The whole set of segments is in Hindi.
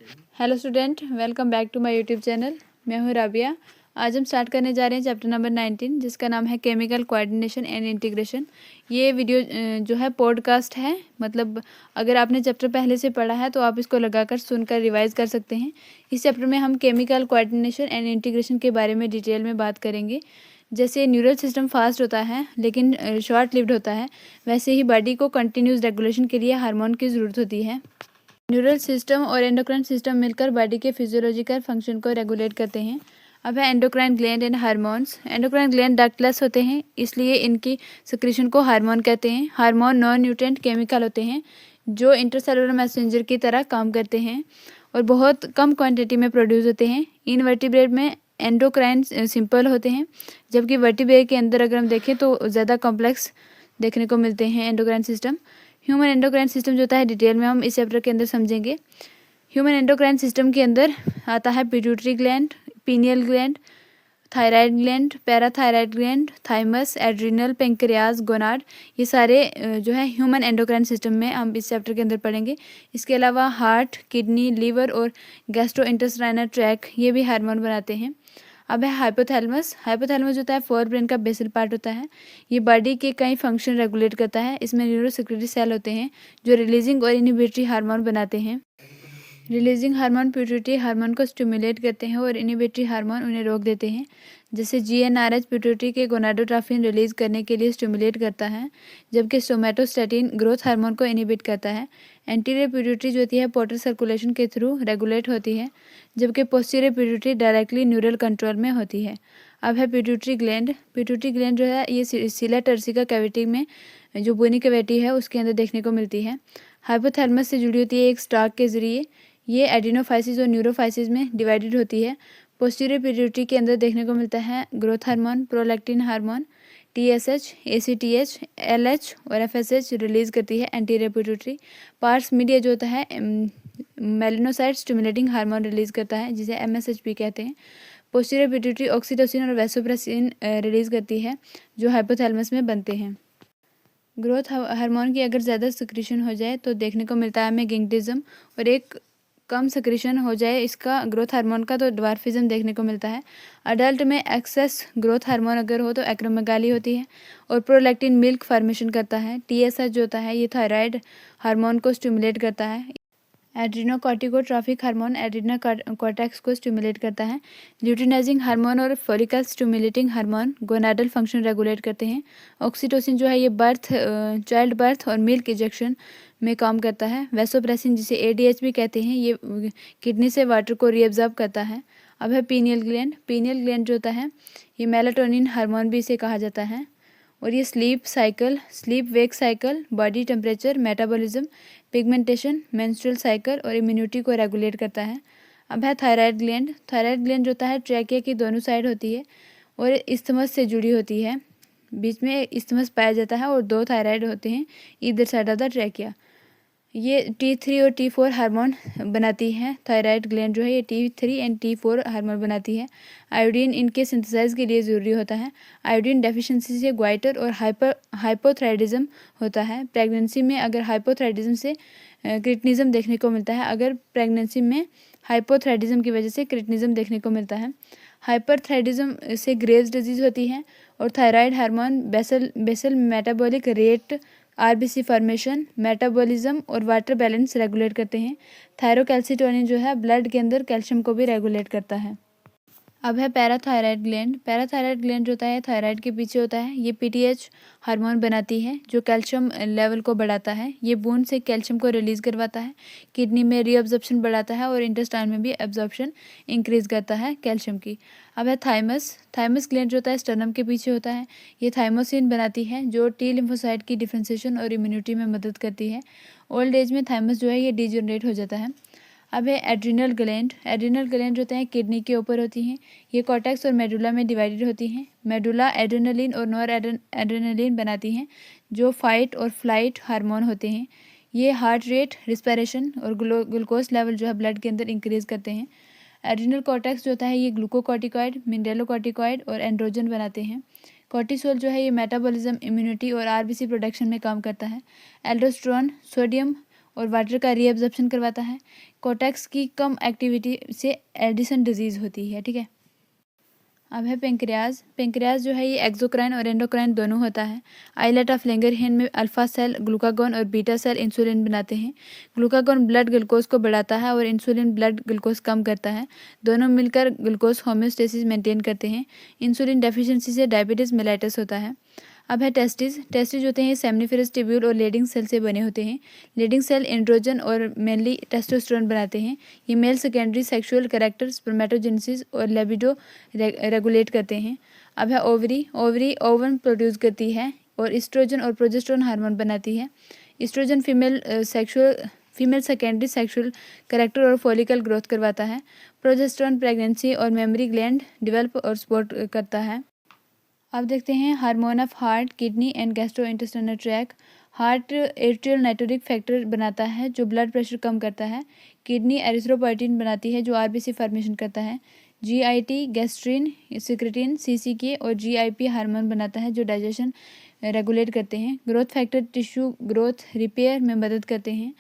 Hello student, welcome back to my YouTube channel. मैं हूं राबिया। आज हम स्टार्ट करने जा रहे हैं चैप्टर नंबर 19, जिसका नाम है केमिकल कोऑर्डिनेशन एंड इंटीग्रेशन। ये वीडियो जो है पॉडकास्ट है, मतलब अगर आपने चैप्टर पहले से पढ़ा है तो आप इसको लगाकर सुनकर रिवाइज कर सकते हैं। इस चैप्टर में हम केमिकल कोऑर्डिनेशन एंड इंटीग्रेशन के बारे में डिटेल में बात करेंगे। जैसे न्यूरल सिस्टम फास्ट होता है लेकिन शॉर्ट लिव्ड होता है, वैसे ही बॉडी को कंटिन्यूस रेगुलेशन के लिए हार्मोन की ज़रूरत होती है। न्यूरल सिस्टम और एंडोक्राइन सिस्टम मिलकर बॉडी के फिजियोलॉजिकल फंक्शन को रेगुलेट करते हैं। अब है endocrine gland and hormones. Endocrine gland ductless होते हैं, इसलिए इनकी सिक्रीशन को हार्मोन कहते हैं। हार्मोन नॉन न्यूट्रेंट केमिकल होते हैं जो इंटरसेलुलर मैसेंजर की तरह काम करते हैं और बहुत कम क्वांटिटी में प्रोड्यूस होते हैं। इन वर्टिब्रेट में एंडोक्राइन सिंपल होते हैं, जबकि वर्टिब्रेट के अंदर अगर हम देखें तो ज़्यादा कॉम्प्लेक्स देखने को मिलते हैं endocrine system. Human endocrine system जो होता है डिटेल में हम इस चैप्टर के अंदर समझेंगे। ह्यूमन एंडोक्राइन सिस्टम के अंदर आता है pituitary gland, pineal gland, thyroid gland, parathyroid gland, thymus, adrenal, pancreas, gonad. ये सारे जो है ह्यूमन एंडोक्राइन सिस्टम में हम इस चैप्टर के अंदर पढ़ेंगे। इसके अलावा हार्ट, किडनी, लीवर और गैस्ट्रोइंटेस्टाइनल ट्रैक ये भी हार्मोन बनाते हैं। अब है हाइपोथैलेमस। हाइपोथैलेमस जो होता है फोर ब्रेन का बेसल पार्ट होता है। ये बॉडी के कई फंक्शन रेगुलेट करता है। इसमें न्यूरोसेक्रेटरी सेल होते हैं जो रिलीजिंग और इनिबिटरी हार्मोन बनाते हैं। रिलीजिंग हार्मोन पिट्यूटरी हार्मोन को स्टिमुलेट करते हैं और इनिबिटरी हार्मोन उन्हें रोक देते हैं। जैसे जीएनआरएच पिट्यूटरी के गोनाडोट्रोफिन रिलीज करने के लिए स्टिमुलेट करता है, जबकि सोमैटोस्टैटिन ग्रोथ हार्मोन को इनिबिट करता है। एंटीरियर पिट्यूटरी जो होती है पोर्टल सर्कुलेशन के थ्रू रेगुलेट होती है, जबकि posterior pituitary directly neural control में होती है। अब है पिट्यूटरी ग्लैंड। पिट्यूटरी ग्लैंड जो है ये सिला टर्सिका कैविटी में जो बोनी कैविटी है उसके अंदर देखने को मिलती है। हाइपोथैलेमस से जुड़ी होती है एक स्टाक के जरिए। ये एडिनोफाइसिस और न्यूरोफाइसिस में डिवाइडेड होती है। पोस्टीरियर पिट्यूटरी के अंदर देखने को मिलता है growth hormone, prolactin hormone, TSH, ACTH, LH और एफएसएच रिलीज करती है एंटीरियर पिट्यूटरी। पार्स मीडिया जो होता है मेलानोसाइट स्टिमुलेटिंग हार्मोन रिलीज करता है, जिसे एमएसएचपी कहते हैं। पोस्टीरियर पिट्यूटरी ऑक्सीटोसिन और वैसोप्रेसिन रिलीज करती है, जो हाइपोथैलेमस में बनते हैं। ग्रोथ हार्मोन की अगर ज़्यादा सिक्रीशन हो जाए तो देखने को मिलता है हमें गिंगटिज्म, और एक कम सिक्रीशन हो जाए इसका ग्रोथ हार्मोन का तो ड्वार्फिज्म देखने को मिलता है। अडल्ट में एक्सेस ग्रोथ हार्मोन अगर हो तो एक्रोमेगाली होती है और प्रोलैक्टिन मिल्क फॉर्मेशन करता है। टीएसएच जो होता है ये थायराइड हार्मोन को स्टिमुलेट करता है। एड्रिनोकॉर्टिकोट्रॉफिक हार्मोन एड्रिनल कॉर्टेक्स को स्टिमुलेट करता है। ल्यूटिनाइजिंग हार्मोन और follicle stimulating hormone gonadal function regulate करते हैं। ऑक्सीटोसिन जो है ये चाइल्ड बर्थ और मिल्क इंजेक्शन में काम करता है। वैसोप्रेसिन जिसे एडीएच भी कहते हैं ये किडनी से वाटर को रीअब्जॉर्ब करता है। अब है पीनियल ग्लैंड। पीनियल ग्लैंड जो होता है ये मेलाटोनिन हार्मोन भी इसे कहा जाता है, और ये sleep wake cycle, body temperature, metabolism, pigmentation, menstrual cycle और इम्यूनिटी को रेगुलेट करता है। अब है थायराइड ग्लैंड। थायराइड ग्लैंड जो होता है ट्रैकिया की दोनों साइड होती है और इस्थमस से जुड़ी होती है। बीच में इस्थमस पाया जाता है और दो थायराइड होते हैं either side of the trachea. ये T3 और T4 हार्मोन बनाती है। थायराइड ग्लैंड जो है ये T3 एंड T4 हार्मोन बनाती है। आयोडीन इनके सिंथेसाइज के लिए ज़रूरी होता है। आयोडीन डेफिशिएंसी से ग्वाइटर और हाइपोथायराइडिज्म होता है। प्रेगनेंसी में अगर हाइपोथायराइडिज्म से क्रिटिनिज्म देखने को मिलता है, अगर प्रेगनेंसी में हाइपोथायराइडिज्म की वजह से क्रिटिनिज्म देखने को मिलता है। हाइपरथायराइडिज्म से ग्रेव्स डिजीज होती है, और thyroid hormone basal metabolic rate, RBC formation, metabolism और वाटर बैलेंस रेगुलेट करते हैं। थायरोकैल्सिटोनिन जो है ब्लड के अंदर कैल्शियम को भी रेगुलेट करता है। अब है पैराथायराइड ग्लैंड। पैराथायराइड ग्लैंड जो होता है थायराइड के पीछे होता है। ये पीटीएच हार्मोन बनाती है जो कैल्शियम लेवल को बढ़ाता है। ये बोन से कैल्शियम को रिलीज करवाता है, किडनी में रीअब्जॉर्प्शन बढ़ाता है और इंटेस्टाइन में भी एब्जॉर्प्शन इंक्रीज करता है कैल्शियम की। अब है थाइमस। थाइमस ग्लैंड जो होता है स्टर्नम के पीछे होता है। ये थाइमोसिन बनाती है जो टी लिम्फोसाइट की डिफ्रेंसिएशन और इम्यूनिटी में मदद करती है। ओल्ड एज में थाइमस जो है ये डिजनरेट हो जाता है। अब है एड्रिनल ग्लैंड। एड्रिनल ग्लैंड जो होते हैं किडनी के ऊपर होती हैं। ये कॉर्टेक्स और मेडुला में डिवाइडेड होती हैं। मेडुला एड्रेनलिन और नॉर एड्रेनलिन बनाती हैं जो फाइट और फ्लाइट हार्मोन होते हैं। ये हार्ट रेट, रिस्पिरेशन और ग्लूकोज लेवल जो है ब्लड के अंदर इंक्रीज करते हैं। एड्रिनल कॉर्टेक्स जो होता है ये ग्लूकोकॉर्टिकॉइड, मिनरलोकॉर्टिकॉइड और एंड्रोजन बनाते हैं। कॉर्टिसोल जो है ये मेटाबॉलिज्म, इम्यूनिटी और आरबीसी प्रोडक्शन में काम करता है। एल्डोस्टेरोन सोडियम और वाटर का रीअब्जॉर्प्शन करवाता है। कोर्टेक्स की कम एक्टिविटी से एडिसन डिजीज़ होती है, ठीक है। अब है पेंक्रियाज। पेंक्रियाज जो है ये एक्सोक्राइन और एंडोक्राइन दोनों होता है। आइलेट ऑफ लैंगरहैंस में अल्फा सेल ग्लूकागॉन और बीटा सेल इंसुलिन बनाते हैं। ग्लूकागॉन ब्लड ग्लूकोज को बढ़ाता है और इंसुलिन ब्लड ग्लूकोज कम करता है। दोनों मिलकर ग्लूकोज होम्योस्टेसिस मेंटेन करते हैं। इंसुलिन डेफिशिएंसी से डायबिटीज़ मेलाइटस होता है। अब है टेस्टिस। टेस्टिस होते हैं सेमनीफेरस ट्यूब्यूल और लीडिंग सेल से बने होते हैं। लीडिंग सेल एंड्रोजन और मेनली टेस्टोस्टेरोन बनाते हैं। ये male secondary sexual character spermatogenesis और लिबिडो रेगुलेट करते हैं। अब है ओवरी। ओवरी ओवम प्रोड्यूस करती है और एस्ट्रोजन और प्रोजेस्टेरोन हार्मोन बनाती है। Estrogen female secondary sexual character और फॉलिकल ग्रोथ करवाता है। प्रोजेस्टेरोन प्रेगनेंसी और मेमोरी ग्लैंड डेवलप और सपोर्ट करता है। अब देखते हैं hormone of heart, kidney and gastrointestinal tract. Heart atrial natriuretic factor बनाता है जो ब्लड प्रेशर कम करता है। किडनी एरिथ्रोपोइटिन बनाती है जो आरबीसी फॉर्मेशन करता है। जीआईटी गैस्ट्रिन सिक्रेटिन सीसीके और जीआईपी हार्मोन बनाता है जो डाइजेशन रेगुलेट करते हैं। Growth factor tissue growth repair में मदद करते हैं।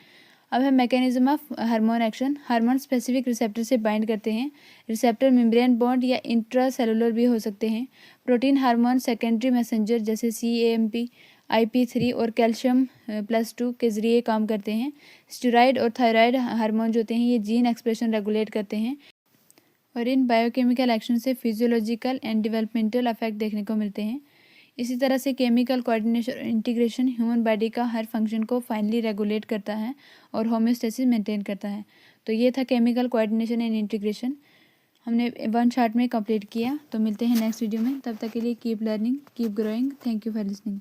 अब है mechanism of hormone action. Hormone specific receptor से बाइंड करते हैं। रिसेप्टर मेम्ब्रेन बॉन्ड या इंट्रासेलुलर भी हो सकते हैं। प्रोटीन हार्मोन सेकेंडरी मैसेंजर जैसे CAMP IP3 और कैल्शियम +2 के जरिए काम करते हैं। स्टेरॉइड और थायराइड हार्मोन जो होते हैं ये जीन एक्सप्रेशन रेगुलेट करते हैं और इन बायोकेमिकल एक्शन से फिजियोलॉजिकल एंड डेवलपमेंटल इफेक्ट देखने को मिलते हैं। इसी तरह से केमिकल कोऑर्डिनेशन और इंटीग्रेशन ह्यूमन बॉडी का हर फंक्शन को फाइनली रेगुलेट करता है और होम्योस्टेसिस मेंटेन करता है। तो ये था केमिकल कोऑर्डिनेशन एंड इंटीग्रेशन, हमने 1 शॉट में कंप्लीट किया। तो मिलते हैं नेक्स्ट वीडियो में, तब तक के लिए keep learning keep growing. Thank you for listening.